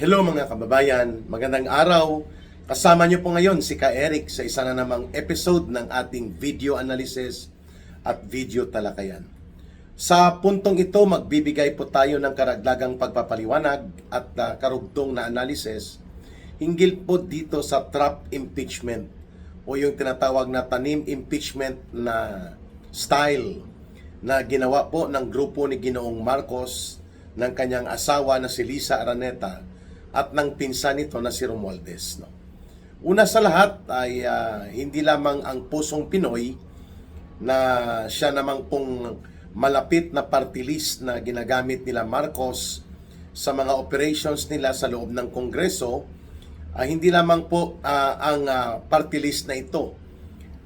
Hello mga kababayan, magandang araw. Kasama niyo po ngayon si Ka Eric sa isa na namang episode ng ating video analysis at video talakayan. Sa puntong ito, magbibigay po tayo ng karagdagang pagpapaliwanag at karugtong na analysis hinggil po dito sa trap impeachment o yung tinatawag na tanim impeachment na style na ginawa po ng grupo ni Ginoong Marcos, ng kanyang asawa na si Lisa Araneta at ng pinsan nito na si Romualdez. Una sa lahat ay hindi lamang ang pusong Pinoy na siya namang pong malapit na party list na ginagamit nila Marcos sa mga operations nila sa loob ng Kongreso, hindi lamang po ang party list na ito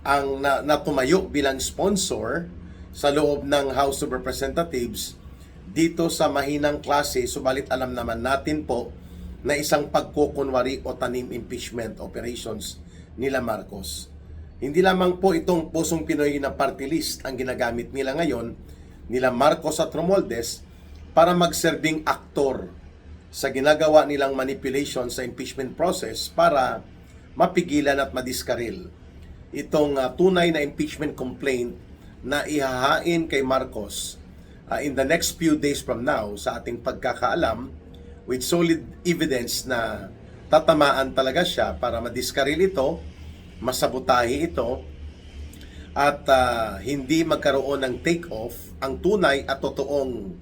ang natumayo bilang sponsor sa loob ng House of Representatives dito sa mahinang klase, subalit alam naman natin po na isang pagkukunwari o tanim impeachment operations nila Marcos. Hindi lamang po itong pusong Pinoy na party list ang ginagamit nila ngayon, nila Marcos at Romualdez, para magserbing aktor sa ginagawa nilang manipulation sa impeachment process para mapigilan at madiskaril itong tunay na impeachment complaint na ihahain kay Marcos in the next few days from now sa ating pagkakaalam, with solid evidence na tatamaan talaga siya para madiskaril ito, masabutahi ito, at hindi magkaroon ng take-off ang tunay at totoong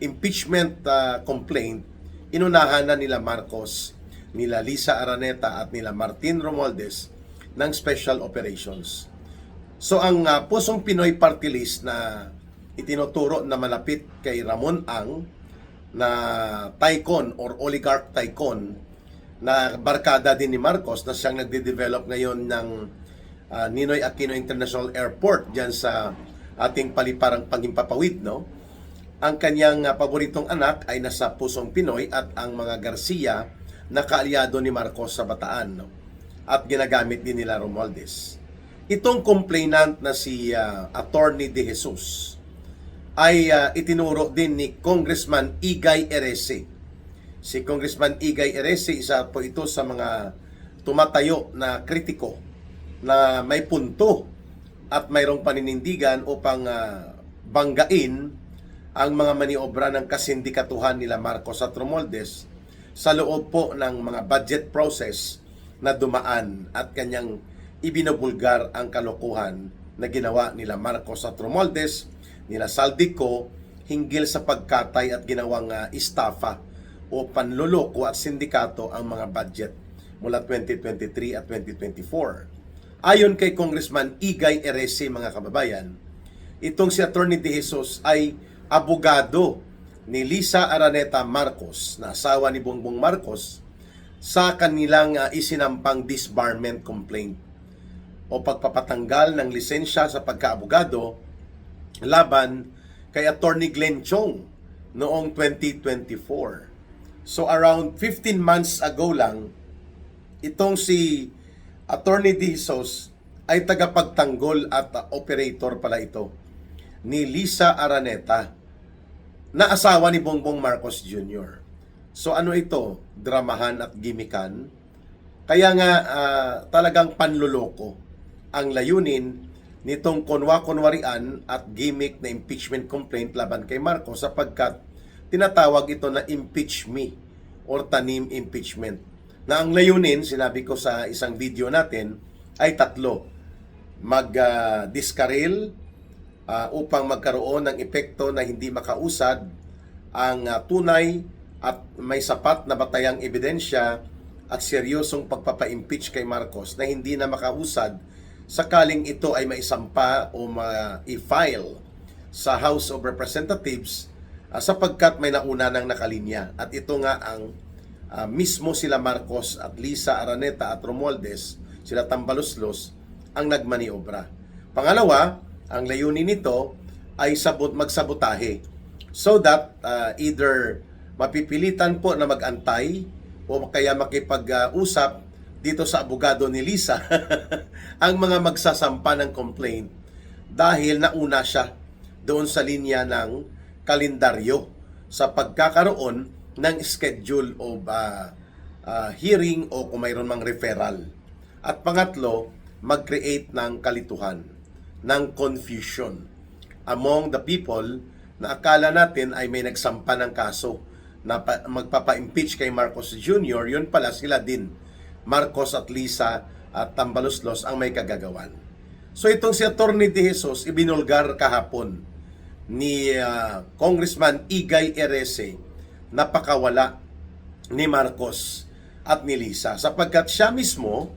impeachment complaint. Inunahan na nila Marcos, nila Lisa Araneta at nila Martin Romualdez ng special operations. So ang pusong Pinoy party list na itinuturo na malapit kay Ramon Ang, na tycoon or oligarch tycoon na barkada din ni Marcos, na siyang nagde-develop ngayon ng Ninoy Aquino International Airport diyan sa ating paliparang Panghimpapawid, no? Ang kanyang paboritong anak ay nasa pusong Pinoy at ang mga Garcia na kaalyado ni Marcos sa Bataan, no? At ginagamit din nila Romualdez. Itong complainant na si Attorney De Jesus ay itinuro din ni Congressman Igay Erese. Si Congressman Igay Erese, isa po ito sa mga tumatayo na kritiko na may punto at mayroong paninindigan upang banggain ang mga maniobra ng kasindikatuhan nila Marcos at Romualdez sa loob po ng mga budget process na dumaan at kanyang ibinubulgar ang kalokohan na ginawa nila Marcos at Romualdez, nila Saldico, hinggil sa pagkatay at ginawang estafa o panloloko at sindikato ang mga budget mula 2023 at 2024. Ayon kay Congressman Igay Erese, mga kababayan, itong si Attorney De Jesus ay abogado ni Lisa Araneta Marcos, na asawa ni Bongbong Marcos, sa kanilang isinampang disbarment complaint o pagpapatanggal ng lisensya sa pagkaabogado laban kay Attorney Glenn Chong noong 2024. So around 15 months ago lang, itong si Attorney De Jesus ay tagapagtanggol at operator pala ito ni Lisa Araneta, na asawa ni Bongbong Marcos Jr. So ano ito? Dramahan at gimikan? Kaya nga talagang panluloko ang layunin nitong kunwa-kunwarian at gimmick na impeachment complaint laban kay Marcos, sapagkat tinatawag ito na impeach me or tanim impeachment. Na ang layunin, sinabi ko sa isang video natin, ay tatlo. Mag-diskaril upang magkaroon ng epekto na hindi makausad ang tunay at may sapat na batayang ebidensya at seryosong pagpapa-impeach kay Marcos na hindi na makausad sakaling ito ay maisampa o ma-file sa House of Representatives sapagkat may nauna ng nakalinya. At ito nga ang mismo sila Marcos at Lisa Araneta at Romualdez, sila Tambaloslos, ang nagmaniobra. Pangalawa, ang layunin nito ay magsabotahe so that either mapipilitan po na mag-antay o kaya makipag-usap dito sa abogado ni Lisa ang mga magsasampa ng complaint dahil nauna siya doon sa linya ng kalendaryo sa pagkakaroon ng schedule of hearing o kung mayroon mang referral. At pangatlo, mag-create ng kalituhan, ng confusion among the people na akala natin ay may nagsampa ng kaso na magpapa-impeach kay Marcos Jr., yun pala sila din, Marcos at Lisa at Tambaloslos ang may kagagawan. So itong si Atty. De Jesus, ibinulgar kahapon ni Congressman Igay Erese, napakawala ni Marcos at ni Lisa, sapagkat siya mismo,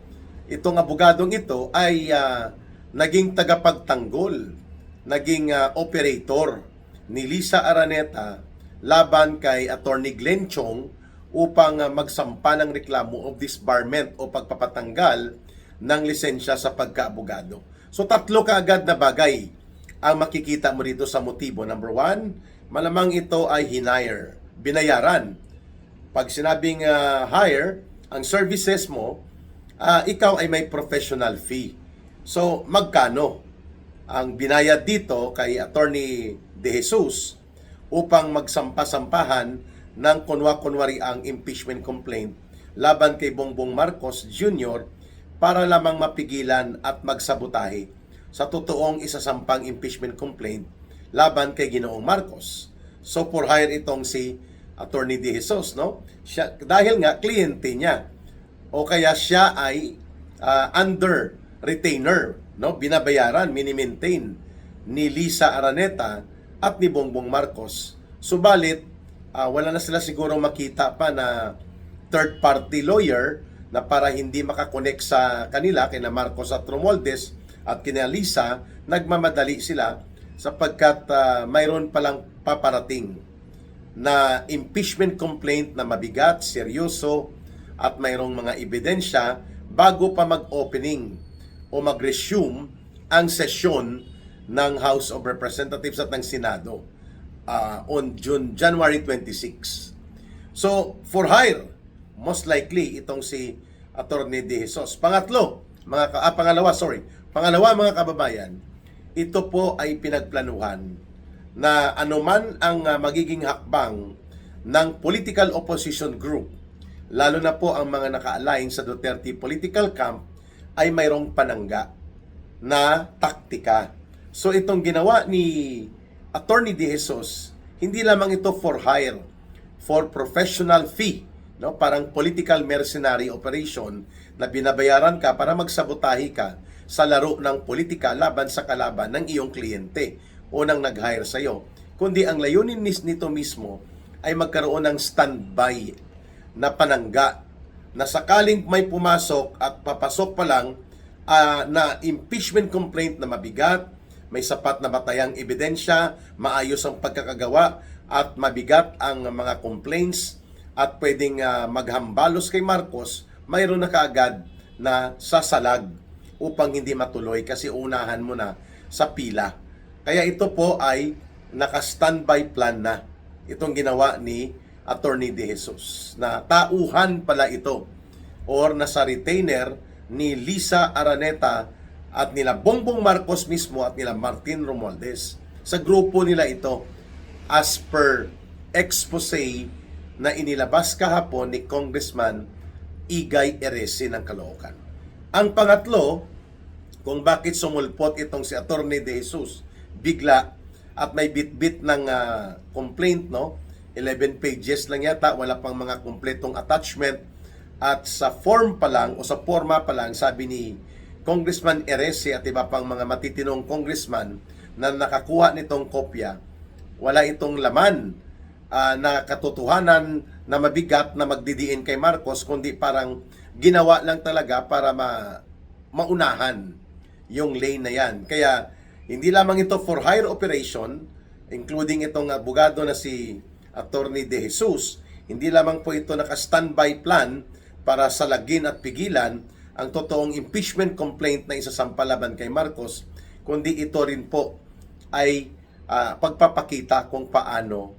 itong abogadong ito, ay naging tagapagtanggol, naging operator ni Lisa Araneta laban kay Atty. Glenn Chong upang magsampa ng reklamo of disbarment o pagpapatanggal ng lisensya sa pagkaabogado. So tatlo kaagad na bagay ang makikita mo dito sa motibo. Number one, malamang ito ay binayaran. Pag sinabing hire, ang services mo, ikaw ay may professional fee. So magkano ang binayad dito kay Atty. De Jesus upang magsampa-sampahan ng kunwa-kunwari ang impeachment complaint laban kay Bongbong Marcos Jr. para lamang mapigilan at magsabotahe sa totoong isasampang impeachment complaint laban kay Ginoong Marcos. So for hire itong si Atty. De Jesus, no? Siya, dahil nga kliyente niya o kaya siya ay under retainer, no? Binabayaran, mini-maintain ni Lisa Araneta at ni Bongbong Marcos. Subalit, wala na sila siguro makita pa na third party lawyer na para hindi makakonect sa kanila, kina Marcos at Romualdez at kina Lisa, nagmamadali sila sapagkat mayroon palang paparating na impeachment complaint na mabigat, seryoso at mayroong mga ebidensya bago pa mag-opening o mag-resume ang sesyon ng House of Representatives at ng Senado on January 26. So, for hire, most likely itong si Atty. De Jesus. Pangalawa mga kababayan, ito po ay pinagplanuhan na anuman ang magiging hakbang ng political opposition group, lalo na po ang mga naka-align sa Duterte political camp, ay mayroong panangga na taktika. So itong ginawa ni Atty. De Jesus, hindi lamang ito for hire, for professional fee, no? Parang political mercenary operation na binabayaran ka para magsabotahe ka sa laro ng politika laban sa kalaban ng iyong kliyente o nang nag-hire sa iyo. Kundi ang layunin nito mismo ay magkaroon ng standby na panangga na sakaling may pumasok at papasok pa lang na impeachment complaint na mabigat, may sapat na batayang ebidensya, maayos ang pagkakagawa at mabigat ang mga complaints at pwedeng maghambalos kay Marcos, mayroon na kaagad na sasalag upang hindi matuloy kasi unahan mo na sa pila. Kaya ito po ay naka-standby plan na itong ginawa ni Atty. De Jesus, na tauhan pala ito or nasa retainer ni Lisa Araneta at nila Bongbong Marcos mismo at nila Martin Romualdez. Sa grupo nila ito as per expose na inilabas kahapon ni Congressman Igay Erese ng Caloocan. Ang pangatlo, kung bakit sumulpot itong si Atty. De Jesus bigla at may bit-bit ng complaint, no? 11 pages lang yata, wala pang mga kumpletong attachment at sa form pa lang o sa forma pa lang, sabi ni Congressman Erese at iba pang mga matitinong congressman na nakakuha nitong kopya, wala itong laman na katotohanan na mabigat na magdidiin kay Marcos, kundi parang ginawa lang talaga para maunahan yung lane na yan. Kaya hindi lamang ito for hire operation, including itong abogado na si Atty. De Jesus, hindi lamang po ito naka-standby plan para salagin at pigilan ang totoong impeachment complaint na isasampa laban kay Marcos, kundi ito rin po ay pagpapakita kung paano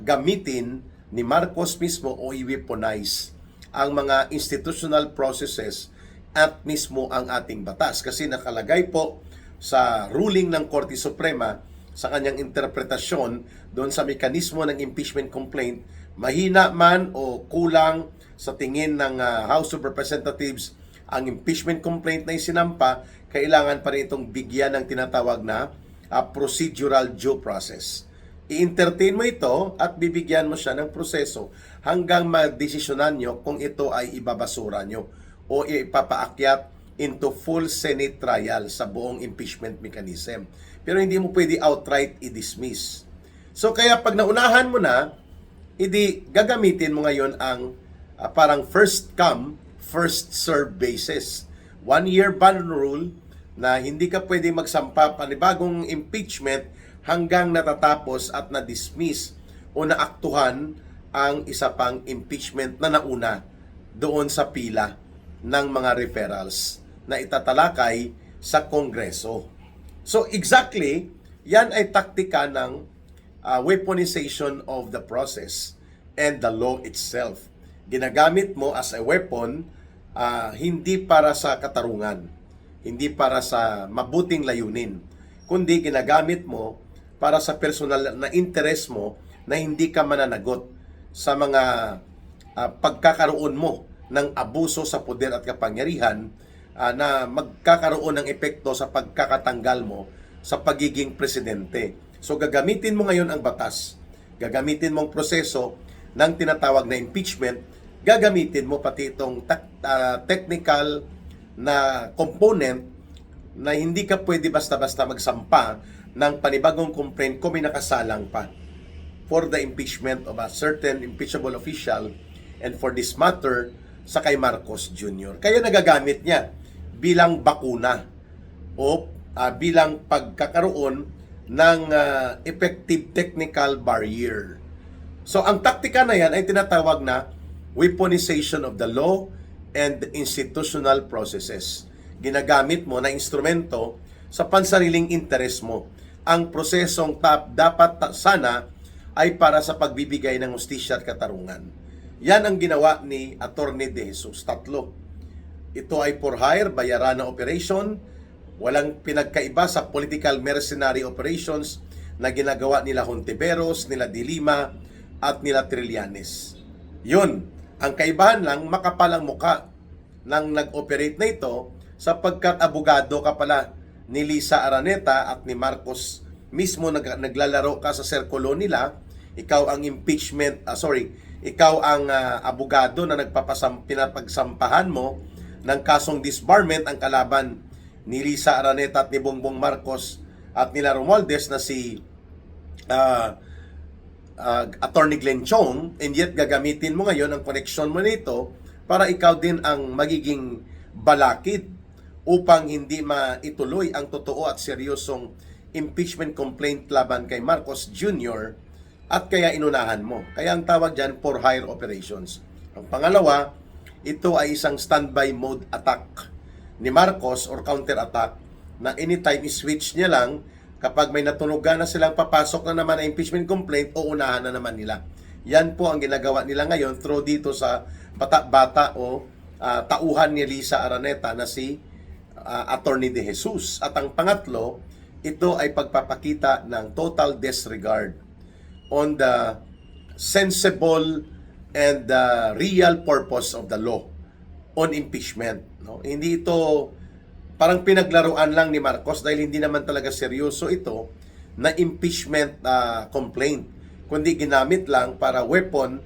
gamitin ni Marcos mismo o i-weaponize ang mga institutional processes at mismo ang ating batas. Kasi nakalagay po sa ruling ng Korte Suprema sa kanyang interpretasyon doon sa mekanismo ng impeachment complaint, mahina man o kulang sa tingin ng House of Representatives ang impeachment complaint na isinampa, kailangan pa rin itong bigyan ng tinatawag na procedural due process. I-entertain mo ito at bibigyan mo siya ng proseso hanggang madesisyonan nyo kung ito ay ibabasura nyo o ipapaakyat into full Senate trial sa buong impeachment mechanism. Pero hindi mo pwede outright i-dismiss. So kaya pag naunahan mo na, hindi gagamitin mo ngayon ang parang first come, first serve basis. 1-year ban rule na hindi ka pwede magsampa panibagong impeachment hanggang natatapos at na-dismiss o naaktuhan ang isa pang impeachment na nauna doon sa pila ng mga referrals na itatalakay sa Kongreso. So exactly, yan ay taktika ng weaponization of the process and the law itself. Ginagamit mo as a weapon, hindi para sa katarungan, hindi para sa mabuting layunin, kundi ginagamit mo para sa personal na interest mo na hindi ka mananagot sa mga pagkakaroon mo ng abuso sa poder at kapangyarihan na magkakaroon ng epekto sa pagkakatanggal mo sa pagiging presidente. So gagamitin mo ngayon ang batas, gagamitin mo ang proseso ng tinatawag na impeachment, gagamitin mo pati itong technical na component na hindi ka pwede basta-basta magsampa ng panibagong complaint kung may nakasalang pa for the impeachment of a certain impeachable official and for this matter sa kay Marcos Jr. Kaya nagagamit niya bilang bakuna o bilang pagkakaroon ng effective technical barrier. So ang taktika na yan ay tinatawag na weaponization of the law and institutional processes. Ginagamit mo na instrumento sa pansariling interes mo. Ang prosesong dapat sana ay para sa pagbibigay ng hustisya at katarungan. Yan ang ginawa ni Atty. De Jesus. 3. Ito ay for hire, bayaran na operation. Walang pinagkaiba sa political mercenary operations na ginagawa nila Hontiveros, nila Dilima, at nila Trillanes. Yun, ang kaibahan lang, makapal ang muka ng nag-operate na ito sapagkat abogado ka pala ni Lisa Araneta at ni Marcos mismo naglalaro ka sa sirkulo nila. Ikaw ang ikaw ang abogado na pinapagsampahan mo ng kasong disbarment ang kalaban ni Lisa Araneta at ni Bongbong Marcos at nila Romualdez na si Attorney Glenn Chong, and yet gagamitin mo ngayon ang koneksyon mo nito para ikaw din ang magiging balakid upang hindi maituloy ang totoo at seryosong impeachment complaint laban kay Marcos Jr. at kaya inunahan mo. Kaya ang tawag dyan, for hire operations. Ang pangalawa, ito ay isang standby mode attack ni Marcos or counter attack na anytime i-switch niya lang kapag may natunugan na silang papasok na naman na impeachment complaint o unahan na naman nila. Yan po ang ginagawa nila ngayon through dito sa bata-bata o tauhan ni Lisa Araneta na si Atty. De Jesus. At ang pangatlo, ito ay pagpapakita ng total disregard on the sensible and the real purpose of the law on impeachment. No? Hindi ito parang pinaglaruan lang ni Marcos dahil hindi naman talaga seryoso ito na impeachment complaint, kundi ginamit lang para weapon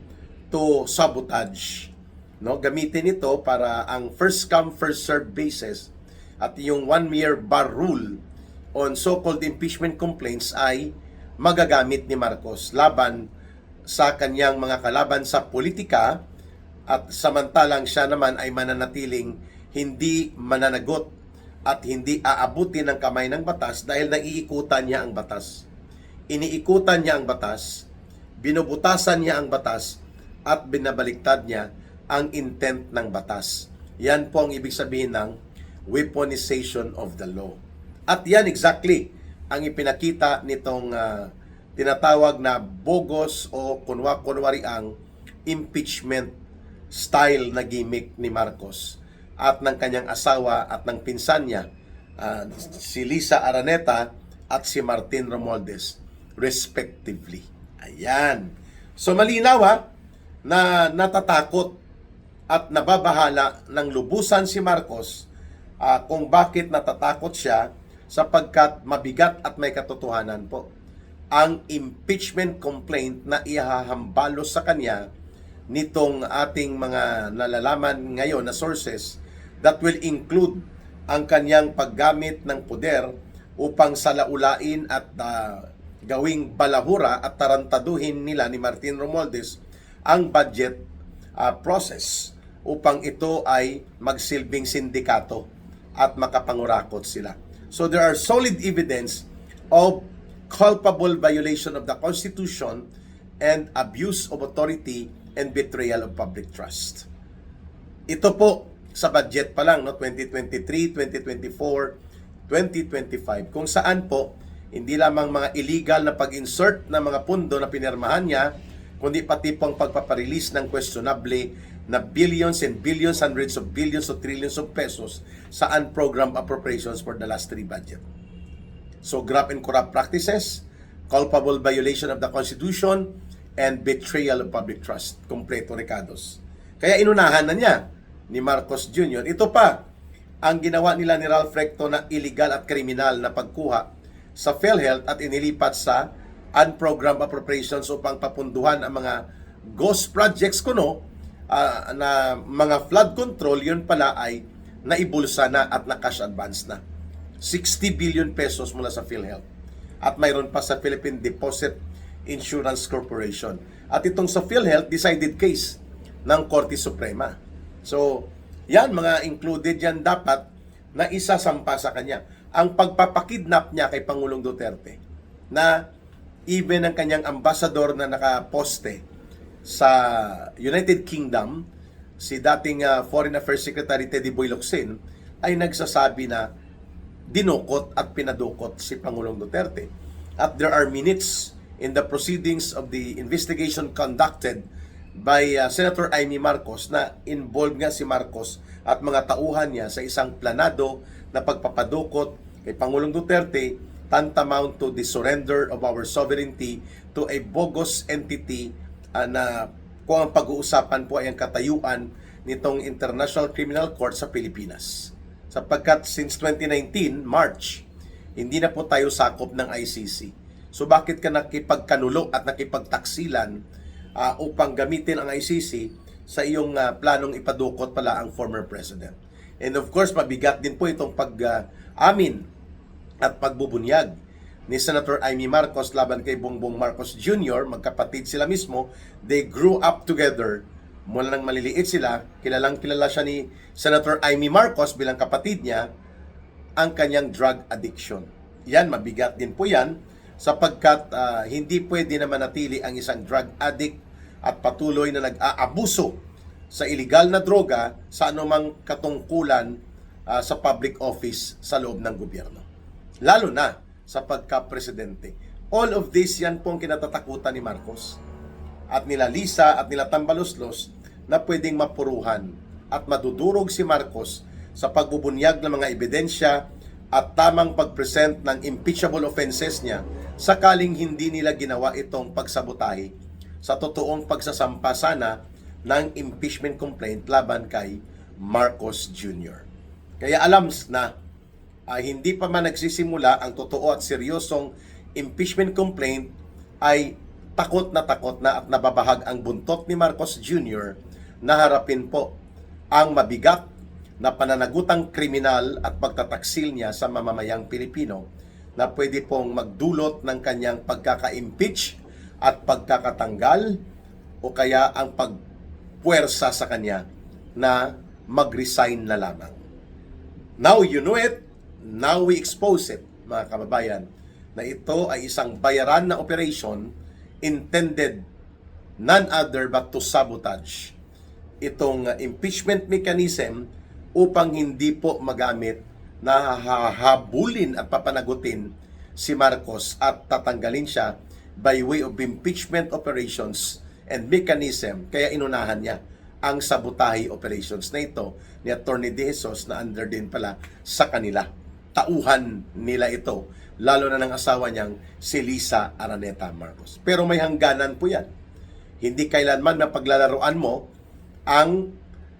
to sabotage. No? Gamitin ito para ang first come first serve basis at yung 1-year bar rule on so-called impeachment complaints ay magagamit ni Marcos laban sa kanyang mga kalaban sa politika, at samantalang siya naman ay mananatiling hindi mananagot at hindi aabutin ng kamay ng batas dahil naiikutan niya ang batas. Iniikutan niya ang batas, binubutasan niya ang batas, at binabaliktad niya ang intent ng batas. Yan po ang ibig sabihin ng weaponization of the law. At yan exactly ang ipinakita nitong tinatawag na bogus o kunwari ang impeachment style na gimmick ni Marcos at ng kanyang asawa at ng pinsan niya, si Lisa Araneta at si Martin Romualdez respectively. Ayan. So malinaw na natatakot at nababahala ng lubusan si Marcos kung bakit natatakot siya sapagkat mabigat at may katotohanan po ang impeachment complaint na ihahambalo sa kanya nitong ating mga nalalaman ngayon na sources that will include ang kanyang paggamit ng poder upang salaulain at gawing balahura at tarantaduhin nila ni Martin Romualdez ang budget process upang ito ay magsilbing sindikato at makapangurakot sila. So there are solid evidence of culpable violation of the Constitution and abuse of authority and betrayal of public trust. Ito po sa budget pa lang, no, 2023, 2024, 2025, kung saan po hindi lamang mga illegal na pag-insert ng mga pundo na pinirmahan niya, kundi pati pong pagpaparelease ng questionable na billions and billions, hundreds of billions of trillions of pesos sa unprogrammed appropriations for the last 3 budget. So, graft and corrupt practices, culpable violation of the Constitution, and betrayal of public trust. Kompleto recados. Kaya inunahan na niya ni Marcos Jr. Ito pa, ang ginawa nila ni Ralph Recto na illegal at kriminal na pagkuha sa PhilHealth at inilipat sa unprogrammed appropriations upang papunduhan ang mga ghost projects kuno na mga flood control, yun pala ay naibulsa na at na-cash advance na. 60 billion pesos mula sa PhilHealth. At mayroon pa sa Philippine Deposit Insurance Corporation. At itong sa PhilHealth, decided case ng Korte Suprema. So, yan, mga included yan dapat na isasampa sa kanya. Ang pagpapakidnap niya kay Pangulong Duterte, na even ang kanyang ambassador na nakaposte sa United Kingdom, si dating Foreign Affairs Secretary Teddy Boy Locsin, ay nagsasabi na dinukot at pinadukot si Pangulong Duterte. At there are minutes in the proceedings of the investigation conducted by Senator Amy Marcos na involved nga si Marcos at mga tauhan niya sa isang planado na pagpapadukot kay Pangulong Duterte, tantamount to the surrender of our sovereignty to a bogus entity na kung ang pag-uusapan po ay ang katayuan nitong International Criminal Court sa Pilipinas. Sapagkat since 2019, March, hindi na po tayo sakop ng ICC. So bakit ka nakipagkanulo at nakipagtaksilan upang gamitin ang ICC sa iyong planong ipadukot pala ang former president? And of course, mabigat din po itong pag-amin at pagbubunyag ni Senator Amy Marcos laban kay Bongbong Marcos Jr. Magkapatid sila mismo. They grew up together. Mula nang maliliit sila, kilalang kilala siya ni Senator Amy Marcos bilang kapatid niya, ang kanyang drug addiction. Yan, mabigat din po yan, sapagkat hindi pwede na manatili ang isang drug addict at patuloy na nag-aabuso sa illegal na droga sa anumang katungkulan sa public office sa loob ng gobyerno. Lalo na sa pagka-presidente. All of this, yan pong kinatatakutan ni Marcos at nila Lisa at nila Tambaloslos na pwedeng mapuruhan at madudurog si Marcos sa pagbubunyag ng mga ebidensya at tamang pag-present ng impeachable offenses niya sakaling hindi nila ginawa itong pagsabotahe sa totoong pagsasampa sana ng impeachment complaint laban kay Marcos Jr. Kaya alam na hindi pa man nagsisimula ang totoo at seryosong impeachment complaint ay takot na at nababahag ang buntot ni Marcos Jr. na harapin po ang mabigat na pananagutang kriminal at pagtataksil niya sa mamamayang Pilipino na pwede pong magdulot ng kanyang pagkaka-impeach at pagkakatanggal o kaya ang pagpuwersa sa kanya na mag-resign na lamang. Now you know it, now we expose it, mga kababayan, na ito ay isang bayaran na operation intended none other but to sabotage itong impeachment mechanism upang hindi po magamit na hahabulin at papanagutin si Marcos at tatanggalin siya by way of impeachment operations and mechanism. Kaya inunahan niya ang sabotahe operations na ito ni Atty. De Jesus na under din pala sa kanila. Tauhan nila ito, lalo na ng asawa niyang si Lisa Araneta Marcos. Pero may hangganan po yan. Hindi kailanman mapaglalaroan mo ang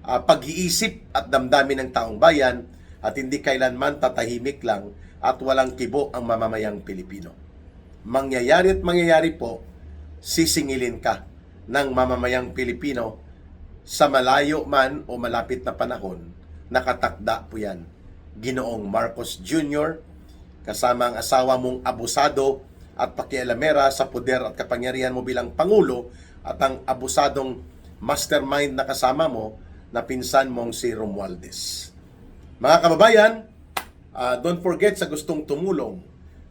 pag-iisip at damdamin ng taong bayan at hindi kailanman tatahimik lang at walang kibo ang mamamayang Pilipino. Mangyayari at mangyayari po, sisingilin ka ng mamamayang Pilipino sa malayo man o malapit na panahon. Nakatakda po yan. Ginoong Marcos Jr., kasama ang asawa mong abusado at pakialamera sa poder at kapangyarihan mo bilang Pangulo at ang abusadong mastermind na kasama mo na pinsan mong si Romualdez. Mga kababayan, don't forget sa gustong tumulong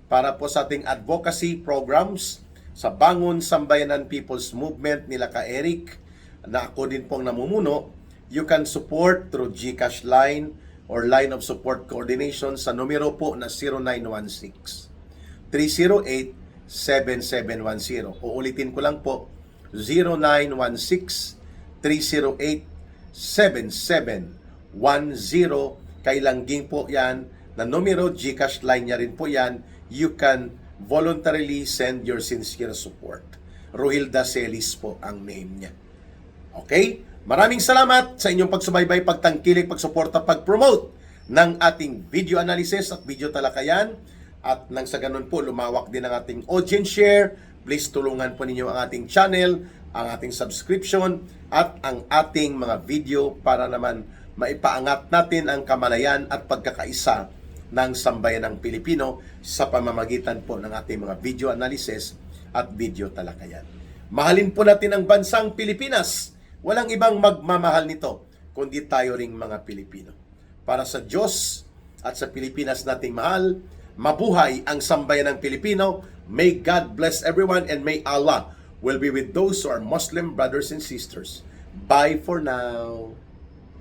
para po sa ating advocacy programs sa Bangon Sambayanan People's Movement nila ka Eric na ako din pong namumuno, you can support through GCash line or line of support coordination sa numero po na 0916-308-7710. Uulitin ko lang po, 0916-308-7710. Kailangging po yan na numero, GCash line niya rin po yan. You can voluntarily send your sincere support. Rohilda Celis po ang name niya. Okay? Maraming salamat sa inyong pagsubaybay, pagtangkilik, pagsuporta, pag-promote ng ating video analysis at video talakayan. At nang sa ganun po, lumawak din ang ating audience share. Please tulungan po ninyo ang ating channel, ang ating subscription, at ang ating mga video para naman maipaangat natin ang kamalayan at pagkakaisa ng sambayanang Pilipino sa pamamagitan po ng ating mga video analysis at video talakayan. Mahalin po natin ang bansang Pilipinas. Walang ibang magmamahal nito kundi tayo ring mga Pilipino. Para sa Diyos at sa Pilipinas nating mahal, mabuhay ang sambayanang Pilipino. May God bless everyone and may Allah will be with those who are Muslim brothers and sisters. Bye for now.